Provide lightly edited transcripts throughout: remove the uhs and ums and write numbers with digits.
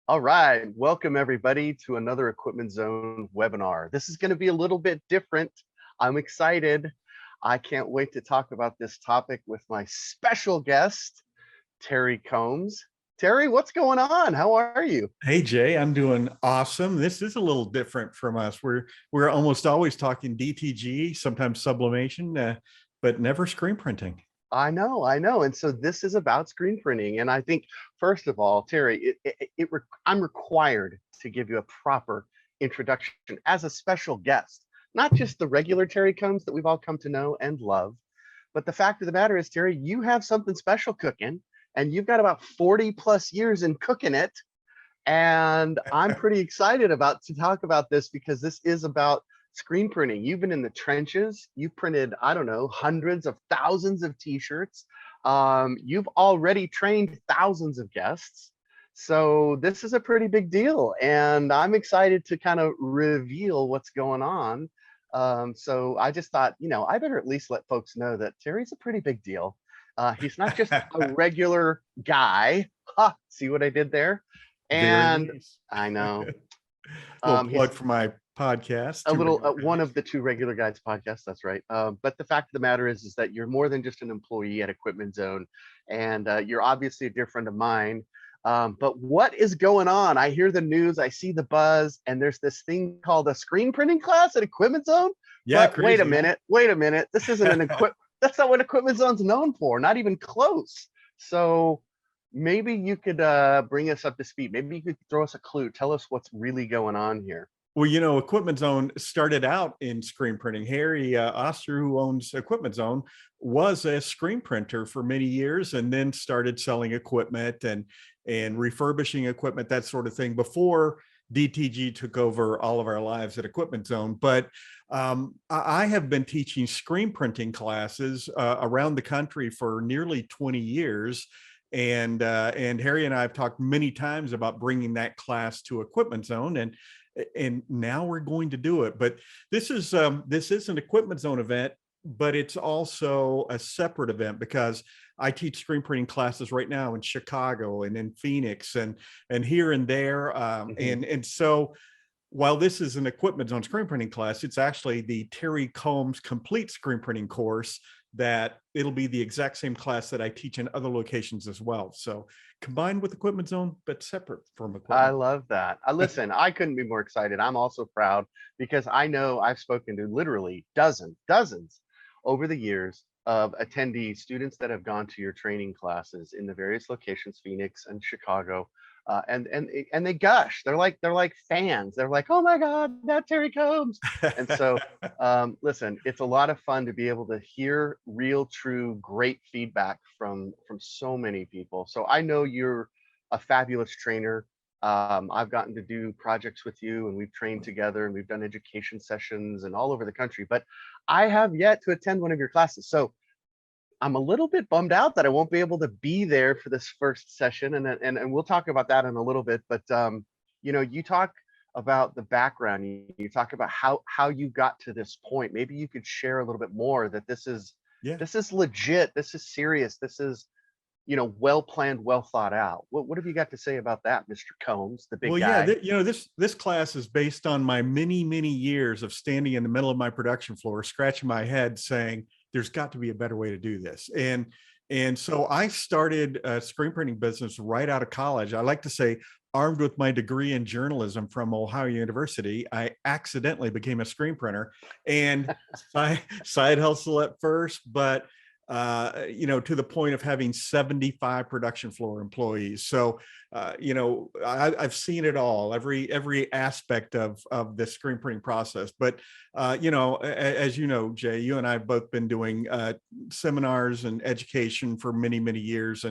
All right, welcome everybody to another Equipment Zone webinar. This is going to be a little bit different. I'm excited. I can't wait to talk about this topic with my special guest, Terry Combs. Terry, what's going on? How are you? Hey Jay, I'm doing awesome. This is a little different from us. We're almost always talking DTG, sometimes sublimation, but never screen printing. I know. And so this is about screen printing. And I think, first of all, Terry, I'm required to give you a proper introduction as a special guest, not just the regular Terry Combs that we've all come to know and love. But the fact of the matter is, Terry, you have something special cooking, and you've got about 40 plus years in cooking it. And I'm pretty excited about to talk about this because this is about screen printing. You've been in the trenches. You've printed, I don't know, hundreds of thousands of t-shirts. You've already trained thousands of guests. So this is a pretty big deal. And I'm excited to kind of reveal what's going on. So I just thought, I better at least let folks know that Terry's a pretty big deal. He's not just a regular guy. Ha, see what I did there? Very And nice. I know. Little He's plug for my podcast. a Two little regular one guys. of the two regular guys podcast. That's right. But the fact of the matter is that you're more than just an employee at Equipment Zone, and you're obviously a dear friend of mine. But what is going on? I hear the news, I see the buzz, and there's this thing called a screen printing class at Equipment Zone. Yeah, But crazy, huh? wait a minute. This isn't an equip. That's not what Equipment Zone's known for. Not even close. So maybe you could bring us up to speed. Maybe you could throw us a clue. Tell us what's really going on here. Well, Equipment Zone started out in screen printing. Harry Oster, who owns Equipment Zone, was a screen printer for many years, and then started selling equipment and refurbishing equipment, that sort of thing, before DTG took over all of our lives at Equipment Zone. But I have been teaching screen printing classes around the country for nearly 20 years. And Harry and I have talked many times about bringing that class to Equipment Zone, and now we're going to do it. But this is an Equipment Zone event, but it's also a separate event because I teach screen printing classes right now in Chicago and in Phoenix and here and there. Mhm. And so while this is an Equipment Zone screen printing class, it's actually the Terry Combs complete screen printing course, that it'll be the exact same class that I teach in other locations as well. So combined with Equipment Zone, but separate from I Equipment love that. Listen, I couldn't be more excited. I'm also proud because I know I've spoken to literally dozens over the years of attendees, students that have gone to your training classes in the various locations, Phoenix and Chicago, and they gush. They're like fans. They're like, oh my God, that Terry Combs. And so, Zone. listen, it's a lot of fun to be able to hear real, true, great feedback from so many people. So I know you're a fabulous trainer. I've gotten to do projects with you, and we've trained together, and we've done education sessions and all over the country. But I have yet to attend one of your classes, so I'm a little bit bummed out that I won't be able to be there for this first session, and we'll talk about that in a little bit. But you talk about the background. You talk about how you got to this point. Maybe you could share a little bit more that Yeah. this is legit. This is serious. This is well planned, well thought out. What have you got to say about that, Mr. Combs, the big Well, yeah, guy? this class is based on my many years of standing in the middle of my production floor, scratching my head, saying there's got to be a better way to do this. And so I started a screen printing business right out of college. I like to say, armed with my degree in journalism from Ohio University, I accidentally became a screen printer, and side hustle at first, but to the point of having 75 production floor employees. So I've seen it all, every aspect of the screen printing process. But as you know, Jay, you and I have both been doing seminars and education for many years,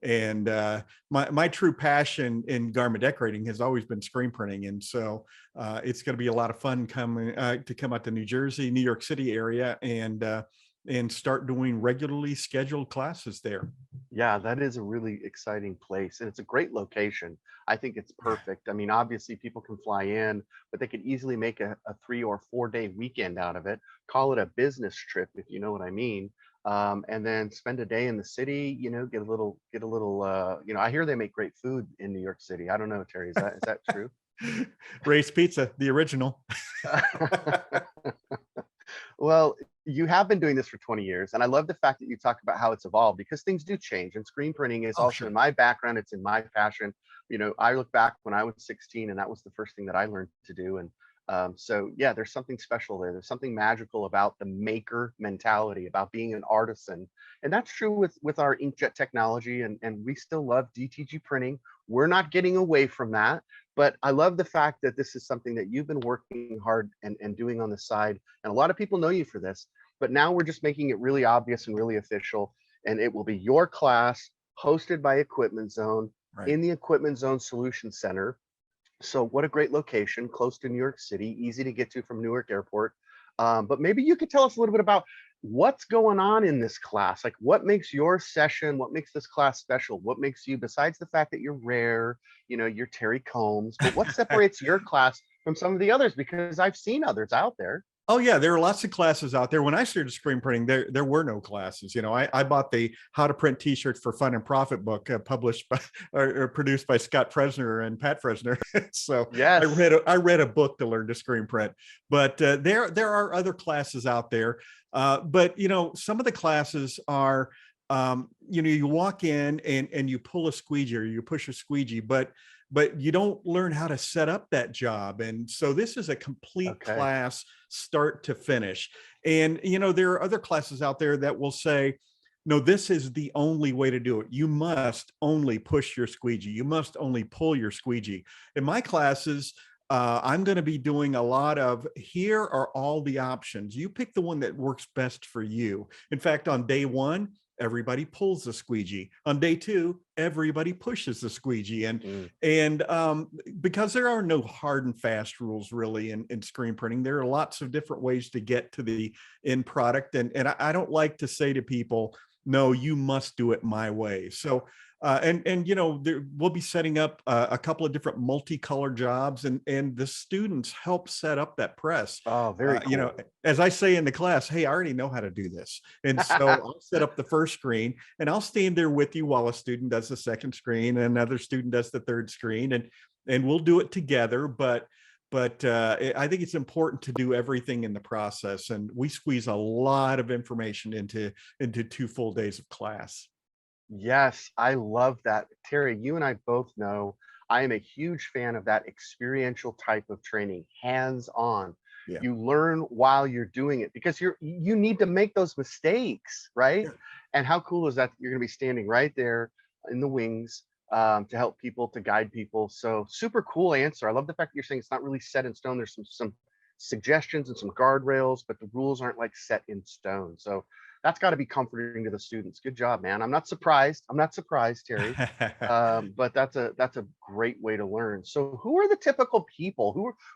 and my true passion in garment decorating has always been screen printing. And so it's going to be a lot of fun coming to come out to New Jersey, New York City area, and start doing regularly scheduled classes there. Yeah, that is a really exciting place, and it's a great location. I think it's Yeah. perfect. I mean, obviously, people can fly in, but they could easily make a 3 or 4 day weekend out of it. Call it a business trip, if you know what I mean. and then spend a day in the city, get a little, I hear they make great food in New York City. I don't know, Terry, is that true? Ray's Pizza, the original. Well, you have been doing this for 20 years, and I love the fact that you talk about how it's evolved because things do change. And screen printing is Oh, also in sure. my background, it's in my passion. I look back when I was 16, and that was the first thing that I learned to do. And so, yeah, there's something special there. There's something magical about the maker mentality, about being an artisan, and that's true with our inkjet technology. And we still love DTG printing. We're not getting away from that. But I love the fact that this is something that you've been working hard and doing on the side. And a lot of people know you for this, but now we're just making it really obvious and really official. And it will be your class hosted by Equipment Zone Right. in the Equipment Zone Solution Center. So what a great location, close to New York City, easy to get to from Newark Airport. But maybe you could tell us a little bit about what's going on in this class. Like, what makes your session, what makes this class special? What makes you, besides the fact that you're rare, you're Terry Combs, but what separates your class from some of the others? Because I've seen others out there. Oh yeah, there are lots of classes out there. When I started screen printing, there were no classes. I bought the How to Print T-shirts for Fun and Profit book published by or produced by Scott Fresner and Pat Fresner. So Yes. I read a book to learn to screen print. But there are other classes out there. But some of the classes are you walk in and you pull a squeegee or you push a squeegee, but you don't learn how to set up that job. And so this is a complete Okay. class start to finish. And there are other classes out there that will say, no, this is the only way to do it. You must only push your squeegee. You must only pull your squeegee. In my classes, I'm going to be doing a lot of, here are all the options. You pick the one that works best for you. In fact, on day one, everybody pulls the squeegee. On day two, everybody pushes the squeegee. And Mm. because there are no hard and fast rules really in screen printing, there are lots of different ways to get to the end product. And I don't like to say to people, no, you must do it my way. So we'll be setting up a couple of different multicolored jobs, and the students help set up that press. Oh, very cool. As I say in the class, hey, I already know how to do this. And so I'll set up the first screen and I'll stand there with you while a student does the second screen and another student does the third screen, and we'll do it together. But I think it's important to do everything in the process, and we squeeze a lot of information into 2 full days of class. Yes, I love that. Terry, you and I both know I am a huge fan of that experiential type of training, hands-on. Yeah. You learn while you're doing it because you need to make those mistakes, right? Yeah. And how cool is that you're going to be standing right there in the wings to help people, to guide people. So super cool answer. I love the fact that you're saying it's not really set in stone. There's some suggestions and some guardrails, but the rules aren't like set in stone. So that's got to be comforting to the students. Good job, man. I'm not surprised. I'm not surprised, Terry. But that's a great way to learn. So, who are the typical people?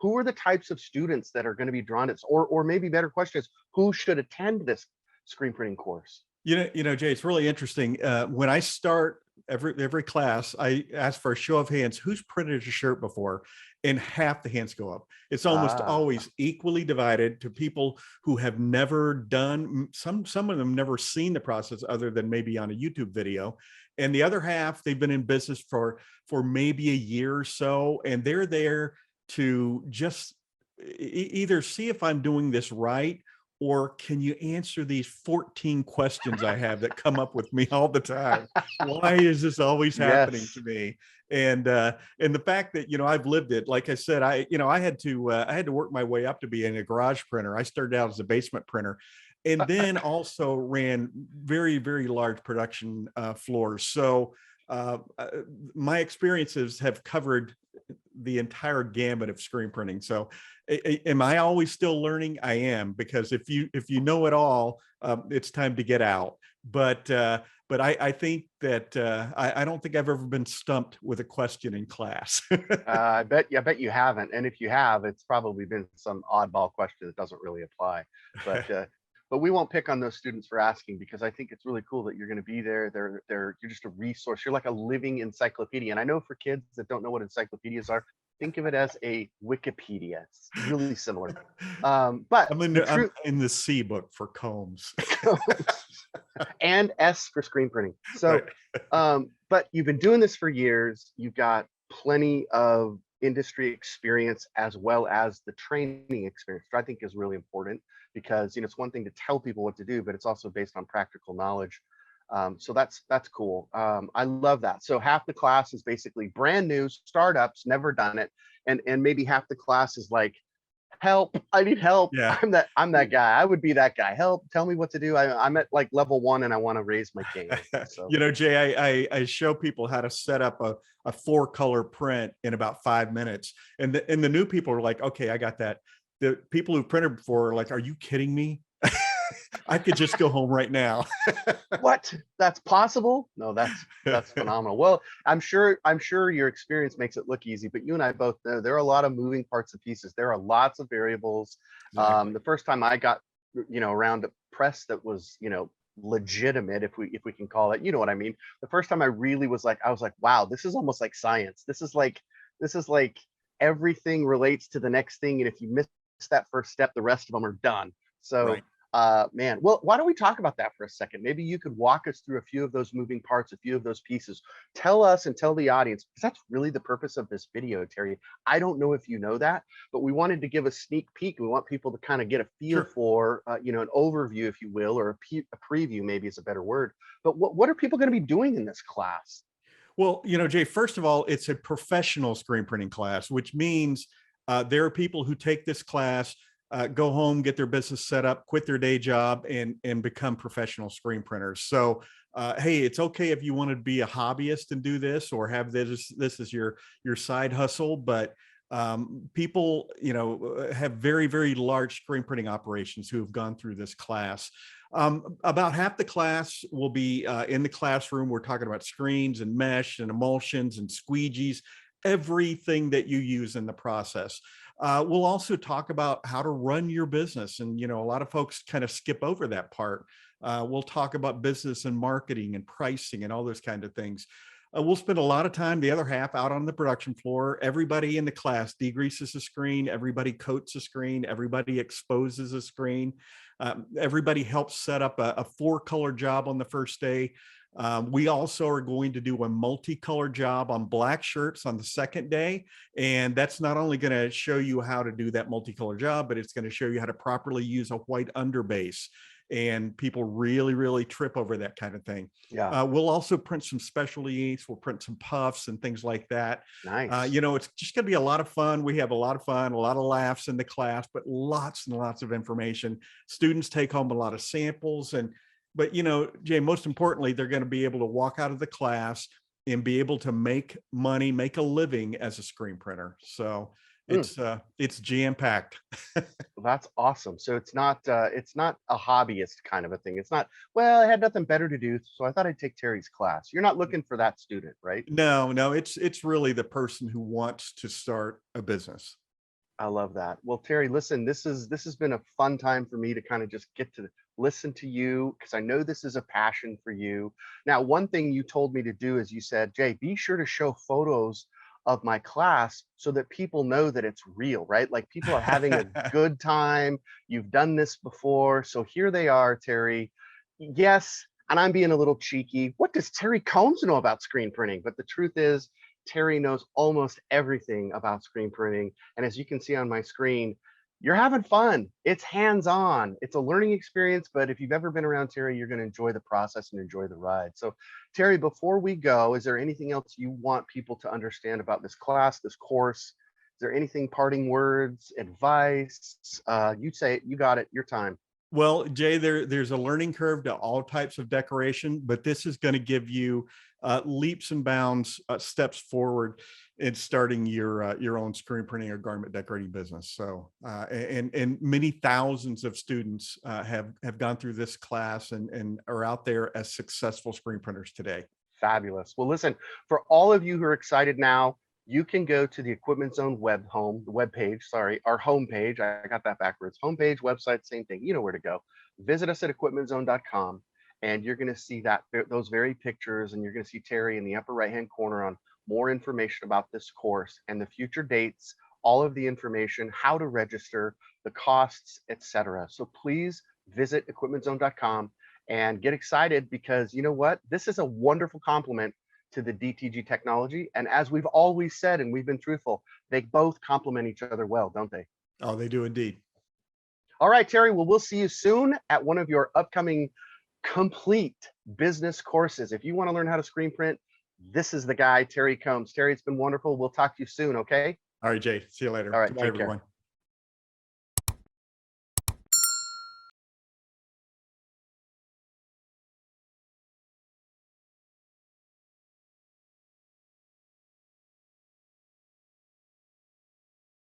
Who are the types of students that are going to be drawn to this? Or maybe better question is, who should attend this screen printing course? Jay, it's really interesting. When I start every class, I ask for a show of hands. Who's printed a shirt before? And half the hands go up. It's almost Ah, always equally divided to people who have never done, some of them never seen the process other than maybe on a YouTube video. And the other half, they've been in business for maybe a year or so, and they're there to just either see if I'm doing this right, or can you answer these 14 questions I have that come up with me all the time? Why is this always happening yes. to me? And the fact that I've lived it. Like I said, I had to work my way up to being a garage printer. I started out as a basement printer, and then also ran very, very large production floors. So my experiences have covered the entire gamut of screen printing. So am I always still learning? I am, because if you know it all, it's time to get out. But I think that I don't think I've ever been stumped with a question in class. I bet you haven't. And if you have, it's probably been some oddball question that doesn't really apply. But we won't pick on those students for asking, because I think it's really cool that you're going to be there. You're just a resource. You're like a living encyclopedia. And I know for kids that don't know what encyclopedias are, think of it as a Wikipedia. It's really similar. But the I'm truth, in the C book for Combs. and S for screen printing. Right. So, but you've been doing this for years. You've got plenty of industry experience as well as the training experience, which I think is really important because it's one thing to tell people what to do, but it's also based on practical knowledge. So that's cool. I love that. So half the class is basically brand new startups, never done it, and maybe half the class is like, help, I need help. Yeah. I'm that guy. I would be that guy. Help, tell me what to do. I'm at like level 1 and I want to raise my game. So Jay, I show people how to set up a 4-color print in about 5 minutes. And the new people are like, okay, I got that. The people who printed before are like, are you kidding me? I could just go home right now. what? That's possible? No, that's phenomenal. Well, I'm sure your experience makes it look easy, but you and I both know there are a lot of moving parts and pieces. There are lots of variables. Exactly. The first time I got around a press that was legitimate, if we can call it, you know what I mean. The first time I really was like, I was like, wow, this is almost like science. This is like everything relates to the next thing, and if you miss that first step, the rest of them are done. So Right. man, well, why don't we talk about that for a second? Maybe you could walk us through a few of those moving parts, a few of those pieces. Tell us and tell the audience, because that's really the purpose of this video, Terry. I don't know if you know that, but we wanted to give a sneak peek. We want people to kind of get a feel Sure. for, an overview, if you will, or a preview, maybe is a better word. But what are people going to be doing in this class? Well, Jay, first of all, it's a professional screen printing class, which means there are people who take this class, go home, get their business set up, quit their day job, and become professional screen printers. So, hey, it's okay if you want to be a hobbyist and do this, or have this as your side hustle, but people, have very, very large screen printing operations who have gone through this class. About half the class will be in the classroom. We're talking about screens and mesh and emulsions and squeegees, everything that you use in the process. We'll also talk about how to run your business. And, a lot of folks kind of skip over that part. We'll talk about business and marketing and pricing and all those kind of things. We'll spend a lot of time, the other half, out on the production floor. Everybody in the class degreases a screen, everybody coats a screen, everybody exposes a screen. Everybody helps set up a 4-color job on the first day. We also are going to do a multicolor job on black shirts on the second day. And that's not only going to show you how to do that multicolor job, but it's going to show you how to properly use a white underbase. And people really, really trip over that kind of thing. Yeah, We'll also print some specialty inks. We'll print some puffs and things like that. nice. It's just going to be a lot of fun. We have a lot of fun, a lot of laughs in the class, but lots and lots of information. Students take home a lot of samples. But Jay, most importantly, they're going to be able to walk out of the class and be able to make money, make a living as a screen printer. So Mm. it's jam packed. That's awesome. So it's not a hobbyist kind of a thing. It's not, well, I had nothing better to do, so I thought I'd take Terry's class. You're not looking for that student, right? No, it's really the person who wants to start a business. I love that. Well, Terry, listen, this has been a fun time for me to kind of just get to listen to you because I know this is a passion for you. Now, one thing you told me to do is you said, Jay, be sure to show photos of my class so that people know that it's real, right? Like people are having a good time. You've done this before. So here they are, Terry. Yes, and I'm being a little cheeky. What does Terry Combs know about screen printing? But the truth is, Terry knows almost everything about screen printing. And as you can see on my screen, you're having fun. It's hands-on. It's a learning experience, but if you've ever been around Terry, you're going to enjoy the process and enjoy the ride. So, Terry, before we go, is there anything else you want people to understand about this class, this course? Is there anything, parting words, advice? You say it, you got it, your time. Well, Jay, there's a learning curve to all types of decoration, but this is going to give you leaps and bounds, steps forward in starting your own screen printing or garment decorating business. So, and many thousands of students have gone through this class and are out there as successful screen printers today. Fabulous. Well, listen, for all of you who are excited now, you can go to the Equipment Zone web page, sorry, our homepage. I got that backwards. Homepage, website, same thing. You know where to go. Visit us at equipmentzone.com and you're going to see those very pictures, and you're going to see Terry in the upper right-hand corner on more information about this course and the future dates, all of the information, how to register, the costs, etc. So please visit equipmentzone.com and get excited, because you know what? This is a wonderful complement to the DTG technology. And as we've always said, and we've been truthful, they both complement each other well, don't they? Oh, they do indeed. All right, Terry. Well, we'll see you soon at one of your upcoming complete business courses. If you want to learn how to screen print, this is the guy, Terry Combs. Terry, it's been wonderful. We'll talk to you soon, okay? All right, Jay. See you later. All right, Goodbye, take care. everyone.